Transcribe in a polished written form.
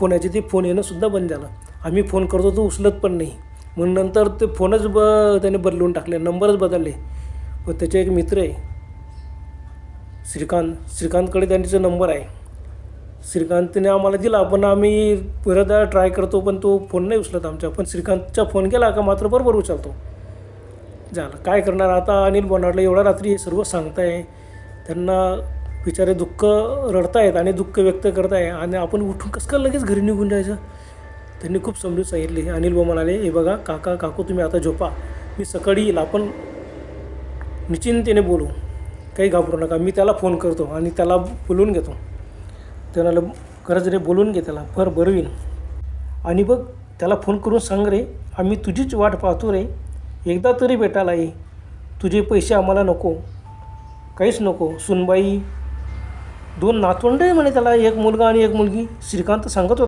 फोनाचे ते फोन येणंसुद्धा बंद झालं. आम्ही फोन करतो तो उचलत पण नाही. मग नंतर ते फोनच त्याने बदलून टाकले, नंबरच बदलले. व त्याचे एक मित्र आहे श्रीकांतकडे त्यांचा नंबर आहे. श्रीकांतने आम्हाला दिला, पण आम्ही परत ट्राय करतो पण तो फोन नाही उचलत आमचा. पण श्रीकांतचा फोन केला का मात्र बरोबर उचलतो. झालं काय करणार आता. अनिल बोनाडला एवढ्या रात्री हे सर्व सांगताय, त्यांना बिचारे दुःख रडतायत आणि दुःख व्यक्त करताय आणि आपण उठून कसं काय लगेच घरी निघून जायचं. त्यांनी खूप समजून सांगितले. अनिल भाऊ म्हणाले, हे बघा काकू तुम्ही आता झोपा, मी सकाळी येईल, आपण निश्चिंतेने बोलू, काही घाबरू नका. मी त्याला फोन करतो आणि त्याला बोलवून घेतो. त्याला गरज रे बोलवून घे त्याला, बरं होईल. आणि बघ त्याला फोन करून सांग रे, आम्ही तुझीच वाट पाहतो रे, एकदा तरी भेटायला ये. तुझे पैसे आम्हाला नको, काहीच नको. सुनबाई 2 नातवंड आहे म्हणे त्याला, एक मुलगा आणि एक मुलगी. श्रीकांत सांगत होता.